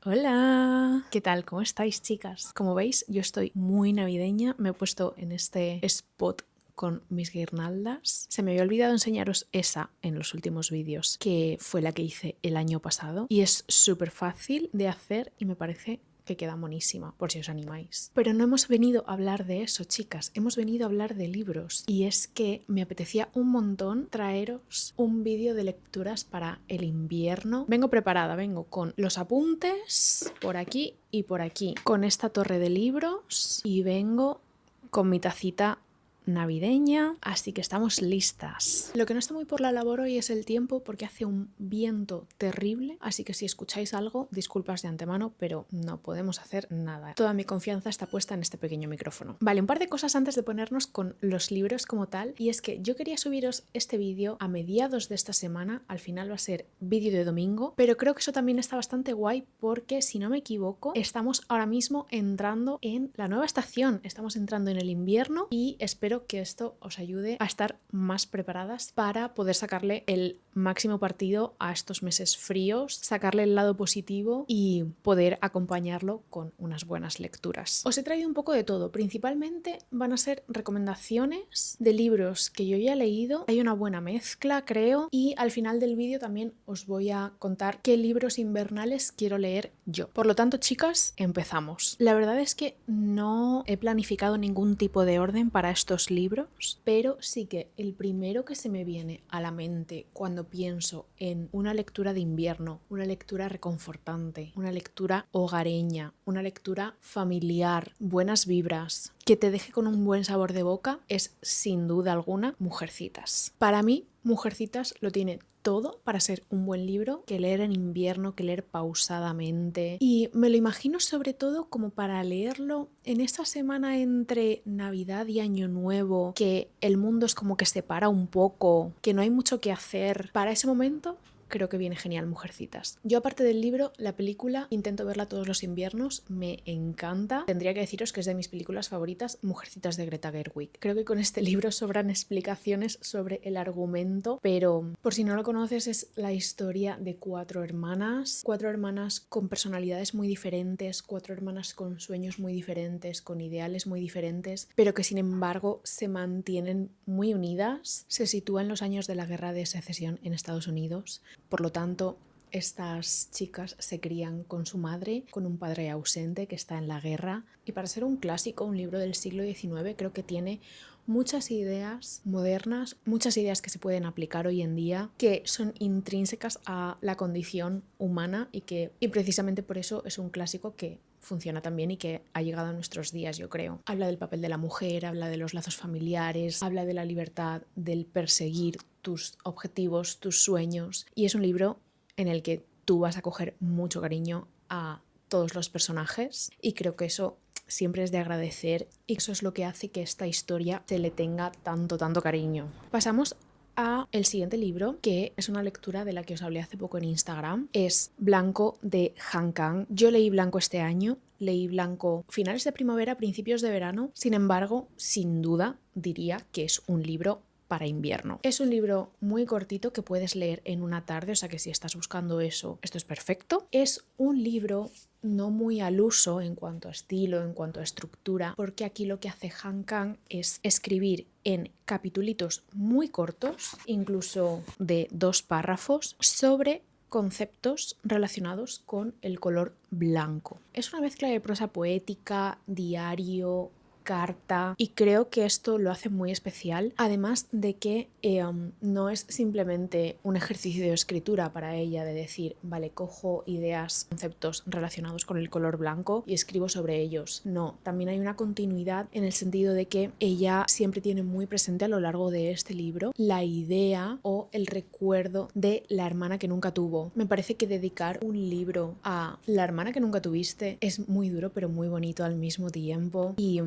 Hola, ¿qué tal? ¿Cómo estáis, chicas? Como veis, yo estoy muy navideña, me he puesto en este spot con mis guirnaldas. Se me había olvidado enseñaros esa en los últimos vídeos, que fue la que hice el año pasado, y es súper fácil de hacer y me parece que queda monísima, por si os animáis. Pero no hemos venido a hablar de eso, chicas, hemos venido a hablar de libros. Y es que me apetecía un montón traeros un vídeo de lecturas para el invierno. Vengo preparada, vengo con los apuntes por aquí y por aquí, con esta torre de libros y vengo con mi tacita navideña, así que estamos listas. Lo que no está muy por la labor hoy es el tiempo porque hace un viento terrible, así que si escucháis algo, disculpas de antemano, pero no podemos hacer nada. Toda mi confianza está puesta en este pequeño micrófono. Vale, un par de cosas antes de ponernos con los libros como tal, y es que yo quería subiros este vídeo a mediados de esta semana, al final va a ser vídeo de domingo, pero creo que eso también está bastante guay porque, si no me equivoco, estamos ahora mismo entrando en la nueva estación, estamos entrando en el invierno y espero que esto os ayude a estar más preparadas para poder sacarle el máximo partido a estos meses fríos, sacarle el lado positivo y poder acompañarlo con unas buenas lecturas. Os he traído un poco de todo, principalmente van a ser recomendaciones de libros que yo ya he leído, hay una buena mezcla creo, y al final del vídeo también os voy a contar qué libros invernales quiero leer yo. Por lo tanto, chicas, empezamos. La verdad es que no he planificado ningún tipo de orden para estos libros, pero sí que el primero que se me viene a la mente cuando pienso en una lectura de invierno, una lectura reconfortante, una lectura hogareña, una lectura familiar, buenas vibras, que te deje con un buen sabor de boca, es sin duda alguna Mujercitas. Para mí, Mujercitas lo tiene todo para ser un buen libro que leer en invierno, que leer pausadamente, y me lo imagino sobre todo como para leerlo en esa semana entre Navidad y Año Nuevo, que el mundo es como que se para un poco, que no hay mucho que hacer. Para ese momento creo que viene genial Mujercitas. Yo, aparte del libro, la película intento verla todos los inviernos, me encanta. Tendría que deciros que es de mis películas favoritas, Mujercitas de Greta Gerwig. Creo que con este libro sobran explicaciones sobre el argumento, pero por si no lo conoces, es la historia de cuatro hermanas con personalidades muy diferentes, cuatro hermanas con sueños muy diferentes, con ideales muy diferentes, pero que sin embargo se mantienen muy unidas. Se sitúa en los años de la Guerra de Secesión en Estados Unidos. Por lo tanto, estas chicas se crían con su madre, con un padre ausente que está en la guerra, y para ser un clásico, un libro del siglo XIX, creo que tiene muchas ideas modernas, muchas ideas que se pueden aplicar hoy en día, que son intrínsecas a la condición humana y precisamente por eso es un clásico que funciona también y que ha llegado a nuestros días, yo creo. Habla del papel de la mujer, habla de los lazos familiares, habla de la libertad, del perseguir tus objetivos, tus sueños, y es un libro en el que tú vas a coger mucho cariño a todos los personajes, y creo que eso siempre es de agradecer, y eso es lo que hace que esta historia se le tenga tanto cariño. Pasamos a el siguiente libro, que es una lectura de la que os hablé hace poco en Instagram. Es Blanco, de Han Kang. Yo leí Blanco este año, leí Blanco finales de primavera, principios de verano. Sin embargo, sin duda diría que es un libro para invierno. Es un libro muy cortito que puedes leer en una tarde, o sea que si estás buscando eso, esto es perfecto. Es un libro no muy al uso en cuanto a estilo, en cuanto a estructura, porque aquí lo que hace Han Kang es escribir en capitulitos muy cortos, incluso de 2 párrafos, sobre conceptos relacionados con el color blanco. Es una mezcla de prosa poética, diario, carta, y creo que esto lo hace muy especial, además de que no es simplemente un ejercicio de escritura para ella, de decir, vale, cojo ideas, conceptos relacionados con el color blanco y escribo sobre ellos. No, también hay una continuidad en el sentido de que ella siempre tiene muy presente a lo largo de este libro la idea o el recuerdo de la hermana que nunca tuvo. Me parece que dedicar un libro a la hermana que nunca tuviste es muy duro, pero muy bonito al mismo tiempo, y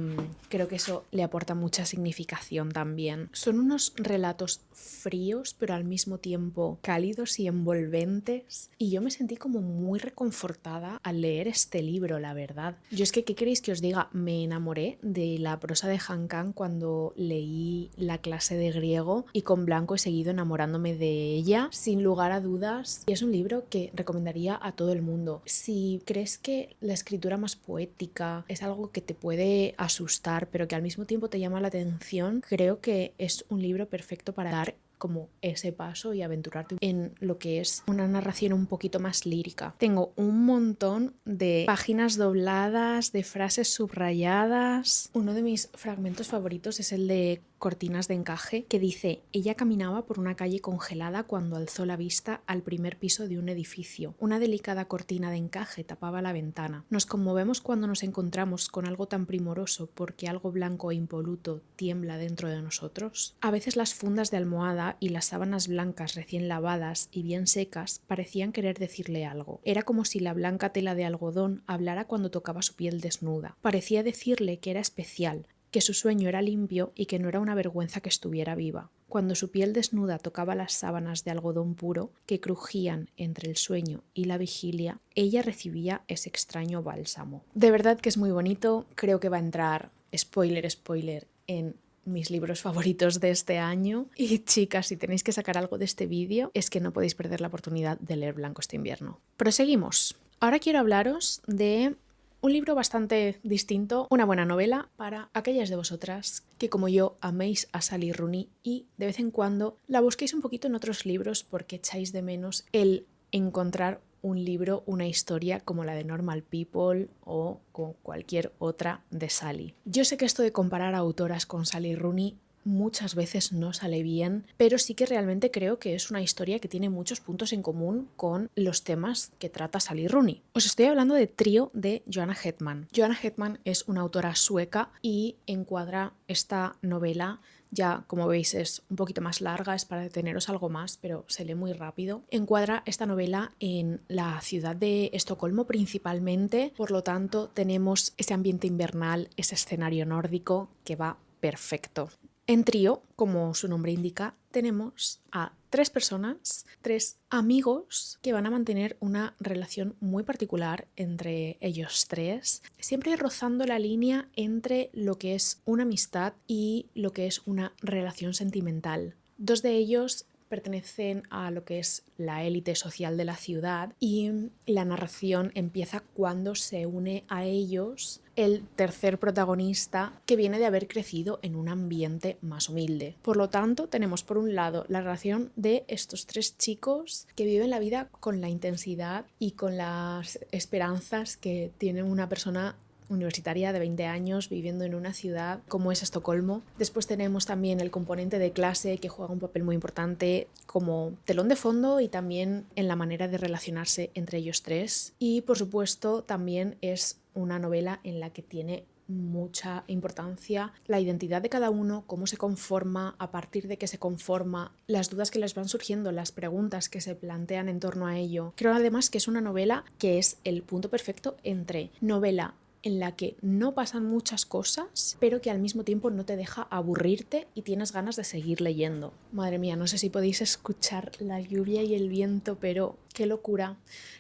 Creo que eso le aporta mucha significación también. Son unos relatos fríos, pero al mismo tiempo cálidos y envolventes. Y yo me sentí como muy reconfortada al leer este libro, la verdad. Yo es que, ¿qué queréis que os diga? Me enamoré de la prosa de Han Kang cuando leí la clase de griego y con Blanco he seguido enamorándome de ella, sin lugar a dudas. Y es un libro que recomendaría a todo el mundo. Si crees que la escritura más poética es algo que te puede asustar, pero que al mismo tiempo te llama la atención, creo que es un libro perfecto para dar como ese paso y aventurarte en lo que es una narración un poquito más lírica. Tengo un montón de páginas dobladas, de frases subrayadas. Uno de mis fragmentos favoritos es el de Cortinas de encaje, que dice: ella caminaba por una calle congelada cuando alzó la vista al primer piso de un edificio. Una delicada cortina de encaje tapaba la ventana. Nos conmovemos cuando nos encontramos con algo tan primoroso porque algo blanco e impoluto tiembla dentro de nosotros. A veces las fundas de almohada y las sábanas blancas recién lavadas y bien secas parecían querer decirle algo. Era como si la blanca tela de algodón hablara cuando tocaba su piel desnuda. Parecía decirle que era especial, que su sueño era limpio y que no era una vergüenza que estuviera viva. Cuando su piel desnuda tocaba las sábanas de algodón puro que crujían entre el sueño y la vigilia, ella recibía ese extraño bálsamo. De verdad que es muy bonito, creo que va a entrar, spoiler, en mis libros favoritos de este año. Y chicas, si tenéis que sacar algo de este vídeo, es que no podéis perder la oportunidad de leer Blanco este invierno. Proseguimos. Ahora quiero hablaros de un libro bastante distinto, una buena novela para aquellas de vosotras que, como yo, améis a Sally Rooney y de vez en cuando la busquéis un poquito en otros libros porque echáis de menos el encontrar un libro, una historia como la de Normal People o con cualquier otra de Sally. Yo sé que esto de comparar a autoras con Sally Rooney muchas veces no sale bien, pero sí que realmente creo que es una historia que tiene muchos puntos en común con los temas que trata Sally Rooney. Os estoy hablando de Trío de Joanna Hedman. Joanna Hedman es una autora sueca y encuadra esta novela, ya como veis es un poquito más larga, es para deteneros algo más, pero se lee muy rápido. Encuadra esta novela en la ciudad de Estocolmo principalmente, por lo tanto tenemos ese ambiente invernal, ese escenario nórdico que va perfecto. En Trío, como su nombre indica, tenemos a 3 personas, 3 amigos que van a mantener una relación muy particular entre ellos 3, siempre rozando la línea entre lo que es una amistad y lo que es una relación sentimental. 2 de ellos pertenecen a lo que es la élite social de la ciudad y la narración empieza cuando se une a ellos el tercer protagonista, que viene de haber crecido en un ambiente más humilde. Por lo tanto, tenemos por un lado la relación de estos 3 chicos que viven la vida con la intensidad y con las esperanzas que tiene una persona universitaria de 20 años viviendo en una ciudad como es Estocolmo. Después tenemos también el componente de clase, que juega un papel muy importante como telón de fondo y también en la manera de relacionarse entre ellos 3. Y por supuesto también es una novela en la que tiene mucha importancia la identidad de cada uno, cómo se conforma, a partir de qué se conforma, las dudas que les van surgiendo, las preguntas que se plantean en torno a ello. Creo además que es una novela que es el punto perfecto entre novela en la que no pasan muchas cosas, pero que al mismo tiempo no te deja aburrirte y tienes ganas de seguir leyendo. Madre mía, no sé si podéis escuchar la lluvia y el viento, pero qué locura.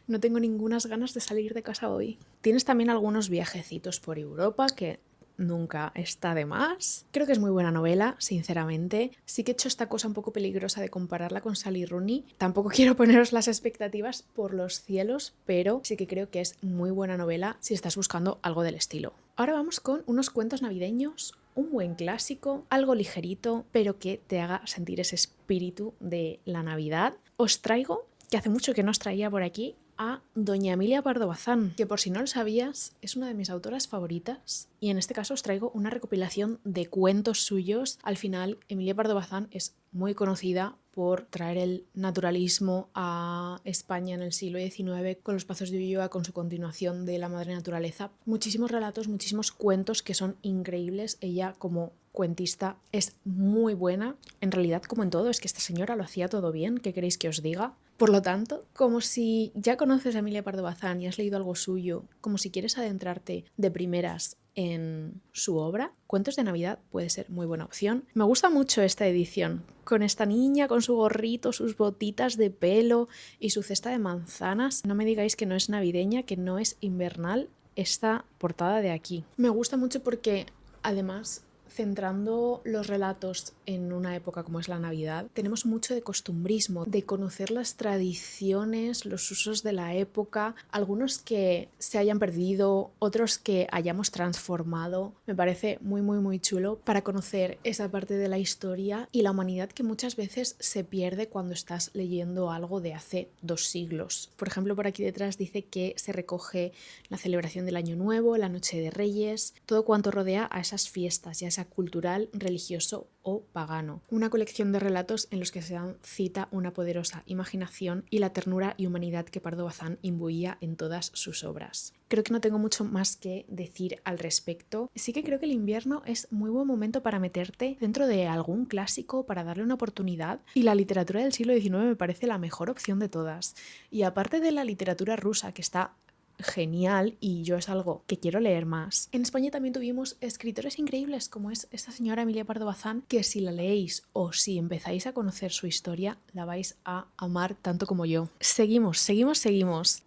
No tengo ningunas ganas de salir de casa hoy. Tienes también algunos viajecitos por Europa que nunca está de más. Creo que es muy buena novela, sinceramente. Sí que he hecho esta cosa un poco peligrosa de compararla con Sally Rooney. Tampoco quiero poneros las expectativas por los cielos, pero sí que creo que es muy buena novela si estás buscando algo del estilo. Ahora vamos con unos cuentos navideños, un buen clásico, algo ligerito, pero que te haga sentir ese espíritu de la Navidad. Os traigo, que hace mucho que no os traía por aquí, a doña Emilia Pardo Bazán, que por si no lo sabías es una de mis autoras favoritas, y en este caso os traigo una recopilación de cuentos suyos. Al final, Emilia Pardo Bazán es muy conocida por traer el naturalismo a España en el siglo XIX con Los Pazos de Ulloa, con su continuación de La Madre Naturaleza. Muchísimos relatos, muchísimos cuentos que son increíbles. Ella como cuentista es muy buena. En realidad, como en todo, es que esta señora lo hacía todo bien. ¿Qué queréis que os diga? Por lo tanto, como si ya conoces a Emilia Pardo Bazán y has leído algo suyo, como si quieres adentrarte de primeras en su obra. Cuentos de Navidad puede ser muy buena opción. Me gusta mucho esta edición, con esta niña, con su gorrito, sus botitas de pelo y su cesta de manzanas. No me digáis que no es navideña, que no es invernal esta portada de aquí. Me gusta mucho porque, además, centrando los relatos en una época como es la Navidad, tenemos mucho de costumbrismo, de conocer las tradiciones, los usos de la época, algunos que se hayan perdido, otros que hayamos transformado. Me parece muy muy muy chulo para conocer esa parte de la historia y la humanidad que muchas veces se pierde cuando estás leyendo algo de hace 2 siglos. Por ejemplo, por aquí detrás dice que se recoge la celebración del Año Nuevo, la Noche de Reyes, todo cuanto rodea a esas fiestas, ya sea cultural, religioso o pagano. Una colección de relatos en los que se dan cita una poderosa imaginación y la ternura y humanidad que Pardo Bazán imbuía en todas sus obras. Creo que no tengo mucho más que decir al respecto. Sí que creo que el invierno es muy buen momento para meterte dentro de algún clásico, para darle una oportunidad, y la literatura del siglo XIX me parece la mejor opción de todas. Y aparte de la literatura rusa, que está genial y yo es algo que quiero leer más. En España también tuvimos escritores increíbles como es esta señora Emilia Pardo Bazán, que si la leéis o si empezáis a conocer su historia la vais a amar tanto como yo. Seguimos.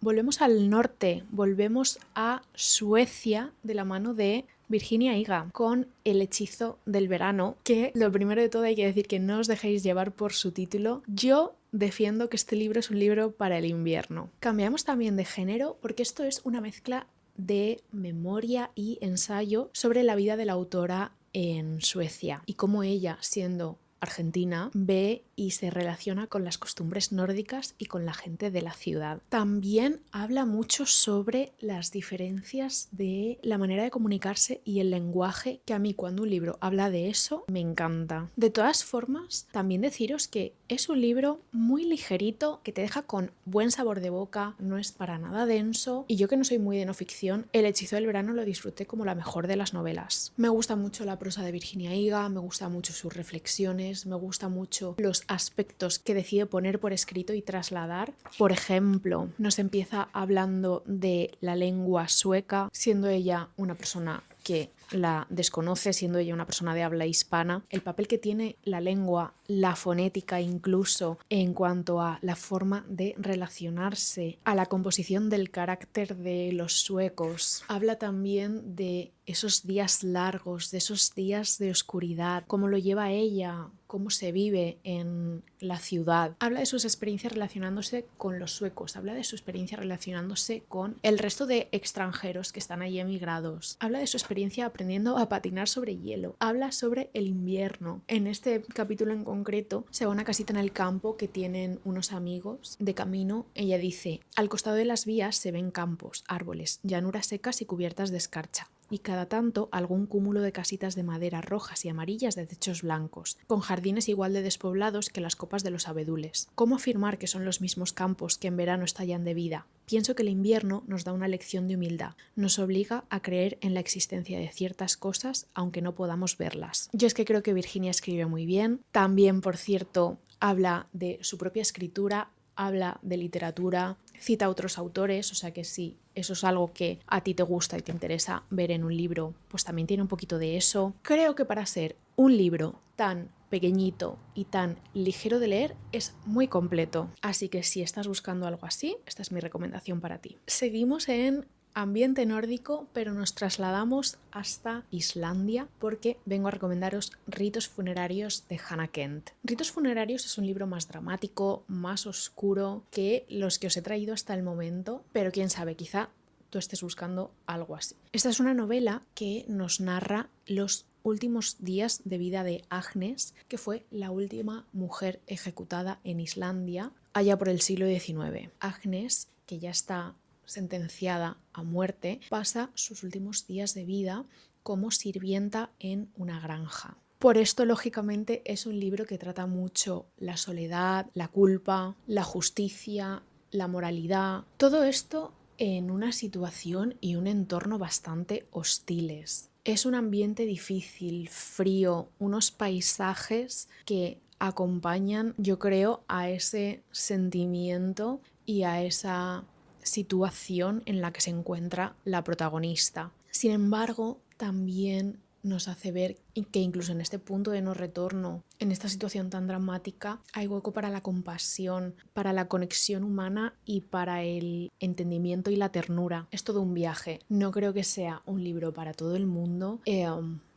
Volvemos al norte, volvemos a Suecia de la mano de Virginia Higa con El hechizo del verano, que lo primero de todo hay que decir que no os dejéis llevar por su título. Yo defiendo que este libro es un libro para el invierno. Cambiamos también de género porque esto es una mezcla de memoria y ensayo sobre la vida de la autora en Suecia y cómo ella, siendo argentina, ve y se relaciona con las costumbres nórdicas y con la gente de la ciudad. También habla mucho sobre las diferencias de la manera de comunicarse y el lenguaje, que a mí cuando un libro habla de eso me encanta. De todas formas, también deciros que es un libro muy ligerito, que te deja con buen sabor de boca, no es para nada denso, y yo que no soy muy de no ficción, El hechizo del verano lo disfruté como la mejor de las novelas. Me gusta mucho la prosa de Virginia Higa, me gusta mucho sus reflexiones, me gusta mucho los aspectos que decide poner por escrito y trasladar. Por ejemplo, nos empieza hablando de la lengua sueca, siendo ella una persona que la desconoce, siendo ella una persona de habla hispana, el papel que tiene la lengua, la fonética incluso, en cuanto a la forma de relacionarse, a la composición del carácter de los suecos. Habla también de esos días largos, de esos días de oscuridad, cómo lo lleva ella, cómo se vive en la ciudad. Habla de sus experiencias relacionándose con los suecos, habla de su experiencia relacionándose con el resto de extranjeros que están allí emigrados. Habla de su experiencia aprendiendo a patinar sobre hielo. Habla sobre el invierno. En este capítulo en concreto se va a una casita en el campo que tienen unos amigos. De camino, ella dice: al costado de las vías se ven campos, árboles, llanuras secas y cubiertas de escarcha, y cada tanto algún cúmulo de casitas de madera rojas y amarillas de techos blancos, con jardines igual de despoblados que las copas de los abedules. ¿Cómo afirmar que son los mismos campos que en verano estallan de vida? Pienso que el invierno nos da una lección de humildad, nos obliga a creer en la existencia de ciertas cosas aunque no podamos verlas. Yo es que creo que Virginia escribe muy bien. También, por cierto, habla de su propia escritura, habla de literatura, cita a otros autores, o sea que sí, eso es algo que a ti te gusta y te interesa ver en un libro, pues también tiene un poquito de eso. Creo que para ser un libro tan pequeñito y tan ligero de leer es muy completo, así que si estás buscando algo así, esta es mi recomendación para ti. Seguimos en ambiente nórdico, pero nos trasladamos hasta Islandia porque vengo a recomendaros Ritos funerarios de Hannah Kent. Ritos funerarios es un libro más dramático, más oscuro que los que os he traído hasta el momento, pero quién sabe, quizá tú estés buscando algo así. Esta es una novela que nos narra los últimos días de vida de Agnes, que fue la última mujer ejecutada en Islandia allá por el siglo XIX. Agnes, que ya está sentenciada a muerte, pasa sus últimos días de vida como sirvienta en una granja. Por esto, lógicamente, es un libro que trata mucho la soledad, la culpa, la justicia, la moralidad, todo esto en una situación y un entorno bastante hostiles. Es un ambiente difícil, frío, unos paisajes que acompañan, yo creo, a ese sentimiento y a esa situación en la que se encuentra la protagonista. Sin embargo, también nos hace ver que incluso en este punto de no retorno, en esta situación tan dramática, hay hueco para la compasión, para la conexión humana y para el entendimiento y la ternura. Es todo un viaje. No creo que sea un libro para todo el mundo,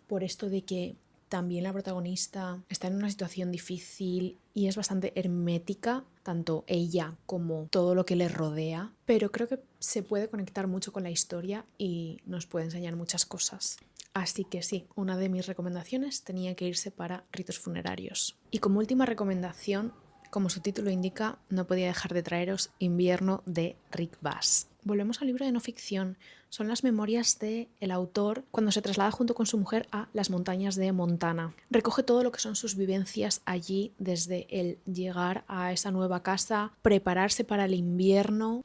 por esto de que también la protagonista está en una situación difícil y es bastante hermética, tanto ella como todo lo que le rodea, pero creo que se puede conectar mucho con la historia y nos puede enseñar muchas cosas. Así que sí, una de mis recomendaciones tenía que irse para Ritos Funerarios. Y como última recomendación, como su título indica, no podía dejar de traeros Invierno de Rick Bass. Volvemos al libro de no ficción. Son las memorias del autor cuando se traslada junto con su mujer a las montañas de Montana. Recoge todo lo que son sus vivencias allí, desde el llegar a esa nueva casa, prepararse para el invierno,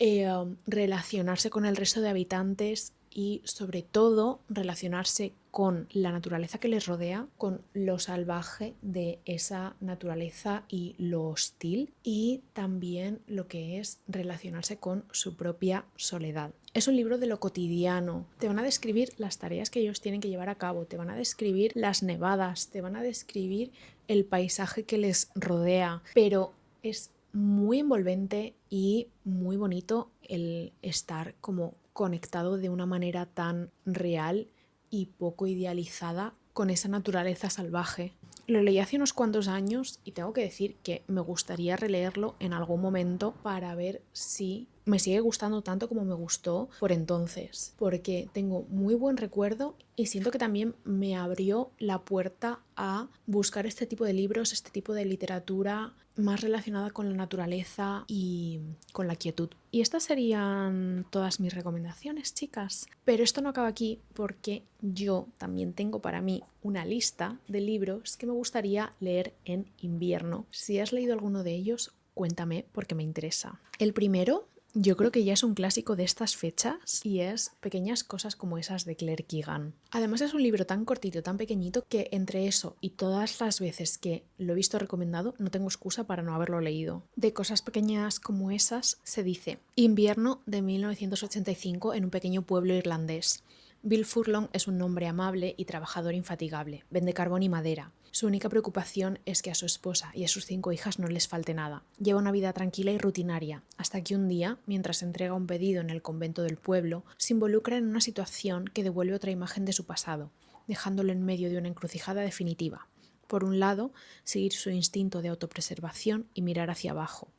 relacionarse con el resto de habitantes y sobre todo relacionarse con la naturaleza que les rodea, con lo salvaje de esa naturaleza y lo hostil, y también lo que es relacionarse con su propia soledad. Es un libro de lo cotidiano. Te van a describir las tareas que ellos tienen que llevar a cabo, te van a describir las nevadas, te van a describir el paisaje que les rodea, pero es muy envolvente y muy bonito el estar como conectado de una manera tan real y poco idealizada con esa naturaleza salvaje. Lo leí hace unos cuantos años y tengo que decir que me gustaría releerlo en algún momento para ver si me sigue gustando tanto como me gustó por entonces, porque tengo muy buen recuerdo y siento que también me abrió la puerta a buscar este tipo de libros, este tipo de literatura más relacionada con la naturaleza y con la quietud. Y estas serían todas mis recomendaciones, chicas. Pero esto no acaba aquí porque yo también tengo para mí una lista de libros que me gustaría leer en invierno. Si has leído alguno de ellos, cuéntame porque me interesa. El primero, yo creo que ya es un clásico de estas fechas y es Pequeñas cosas como esas de Claire Keegan. Además es un libro tan cortito, tan pequeñito, que entre eso y todas las veces que lo he visto recomendado no tengo excusa para no haberlo leído. De cosas pequeñas como esas se dice: Invierno de 1985 en un pequeño pueblo irlandés. Bill Furlong es un hombre amable y trabajador infatigable. Vende carbón y madera. Su única preocupación es que a su esposa y a sus 5 hijas no les falte nada. Lleva una vida tranquila y rutinaria, hasta que un día, mientras entrega un pedido en el convento del pueblo, se involucra en una situación que devuelve otra imagen de su pasado, dejándolo en medio de una encrucijada definitiva. Por un lado, seguir su instinto de autopreservación y mirar hacia abajo.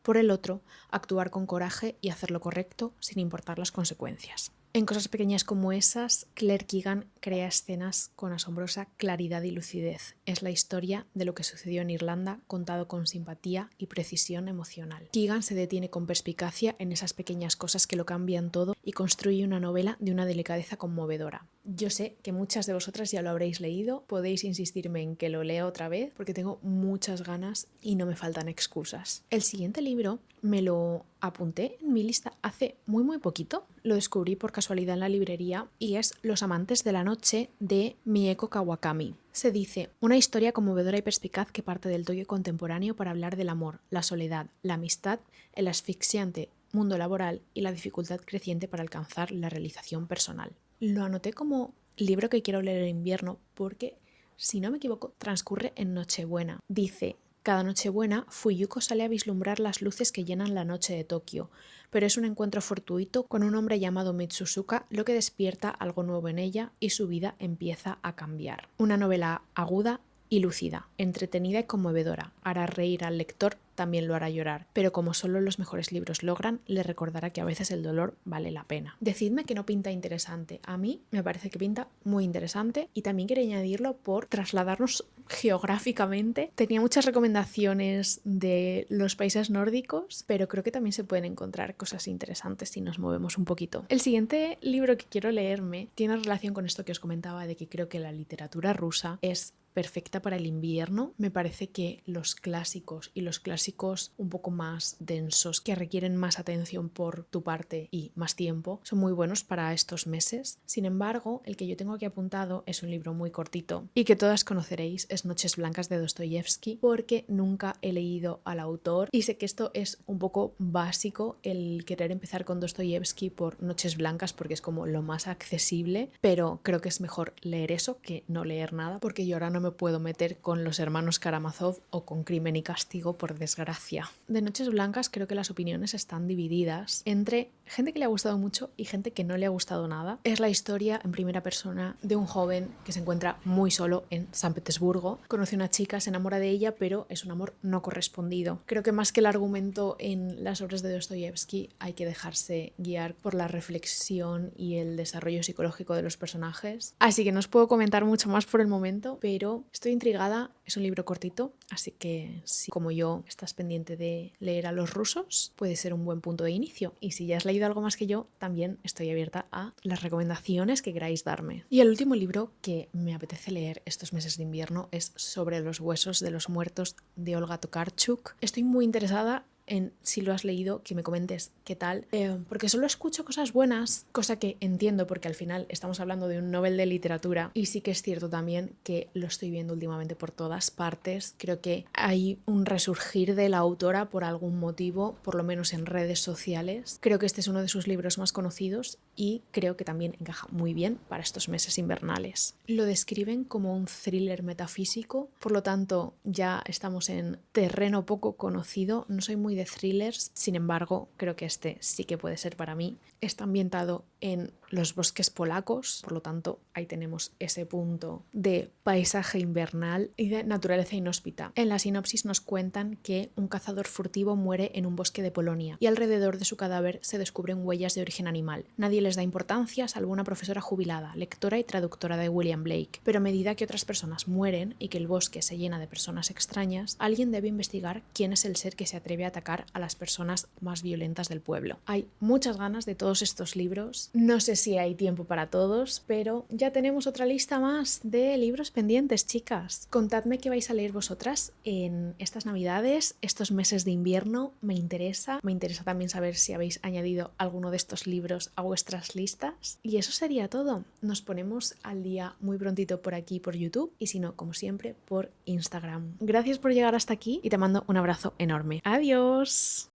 Por el otro, actuar con coraje y hacer lo correcto sin importar las consecuencias. En cosas pequeñas como esas, Claire Keegan crea escenas con asombrosa claridad y lucidez. Es la historia de lo que sucedió en Irlanda, contado con simpatía y precisión emocional. Keegan se detiene con perspicacia en esas pequeñas cosas que lo cambian todo y construye una novela de una delicadeza conmovedora. Yo sé que muchas de vosotras ya lo habréis leído, podéis insistirme en que lo lea otra vez porque tengo muchas ganas y no me faltan excusas. El siguiente libro me lo apunté en mi lista hace muy poquito, lo descubrí por casualidad en la librería y es Los amantes de la noche de Mieko Kawakami. Se dice: una historia conmovedora y perspicaz que parte del Tokio contemporáneo para hablar del amor, la soledad, la amistad, el asfixiante mundo laboral y la dificultad creciente para alcanzar la realización personal. Lo anoté como libro que quiero leer en invierno porque, si no me equivoco, transcurre en Nochebuena. Dice: cada Nochebuena, Fuyuko sale a vislumbrar las luces que llenan la noche de Tokio, pero es un encuentro fortuito con un hombre llamado Mitsusuka lo que despierta algo nuevo en ella y su vida empieza a cambiar. Una novela aguda y lúcida, entretenida y conmovedora. Hará reír al lector, también lo hará llorar, pero como solo los mejores libros logran, le recordará que a veces el dolor vale la pena. Decidme que no pinta interesante. A mí me parece que pinta muy interesante y también quería añadirlo por trasladarnos geográficamente. Tenía muchas recomendaciones de los países nórdicos, pero creo que también se pueden encontrar cosas interesantes si nos movemos un poquito. El siguiente libro que quiero leerme tiene relación con esto que os comentaba de que creo que la literatura rusa es perfecta para el invierno. Me parece que los clásicos y los clásicos un poco más densos, que requieren más atención por tu parte y más tiempo, son muy buenos para estos meses. Sin embargo, el que yo tengo aquí apuntado es un libro muy cortito y que todas conoceréis, es Noches Blancas de Dostoyevsky, porque nunca he leído al autor y sé que esto es un poco básico, el querer empezar con Dostoyevsky por Noches Blancas, porque es como lo más accesible, pero creo que es mejor leer eso que no leer nada, porque yo ahora no me puedo meter con los hermanos Karamazov o con Crimen y Castigo, por desgracia. De Noches Blancas creo que las opiniones están divididas entre gente que le ha gustado mucho y gente que no le ha gustado nada. Es la historia en primera persona de un joven que se encuentra muy solo en San Petersburgo. Conoce a una chica, se enamora de ella, pero es un amor no correspondido. Creo que más que el argumento en las obras de Dostoyevsky hay que dejarse guiar por la reflexión y el desarrollo psicológico de los personajes. Así que no os puedo comentar mucho más por el momento, pero estoy intrigada. Es un libro cortito, así que si como yo estás pendiente de leer a los rusos, puede ser un buen punto de inicio. Y si ya has leído algo más que yo, también estoy abierta a las recomendaciones que queráis darme. Y el último libro que me apetece leer estos meses de invierno es Sobre los huesos de los muertos, de Olga Tokarczuk. Estoy muy interesada en, si lo has leído, que me comentes qué tal, porque solo escucho cosas buenas, cosa que entiendo porque al final estamos hablando de un Nobel de literatura, y sí que es cierto también que lo estoy viendo últimamente por todas partes. Creo que hay un resurgir de la autora por algún motivo, por lo menos en redes sociales. Creo que este es uno de sus libros más conocidos y creo que también encaja muy bien para estos meses invernales. Lo describen como un thriller metafísico, por lo tanto ya estamos en terreno poco conocido. No soy muy de thrillers, sin embargo creo que este sí que puede ser para mí. Está ambientado en los bosques polacos, por lo tanto ahí tenemos ese punto de paisaje invernal y de naturaleza inhóspita. En la sinopsis nos cuentan que un cazador furtivo muere en un bosque de Polonia y alrededor de su cadáver se descubren huellas de origen animal. Nadie les da importancia salvo una profesora jubilada, lectora y traductora de William Blake, pero a medida que otras personas mueren y que el bosque se llena de personas extrañas, alguien debe investigar quién es el ser que se atreve a atacar a las personas más violentas del pueblo. Hay muchas ganas de todos estos libros. No sé si hay tiempo para todos, pero ya tenemos otra lista más de libros pendientes, chicas. Contadme qué vais a leer vosotras en estas navidades, estos meses de invierno. Me interesa también saber si habéis añadido alguno de estos libros a vuestras listas. Y eso sería todo. Nos ponemos al día muy prontito por aquí, por YouTube, y si no, como siempre, por Instagram. Gracias por llegar hasta aquí y te mando un abrazo enorme. ¡Adiós!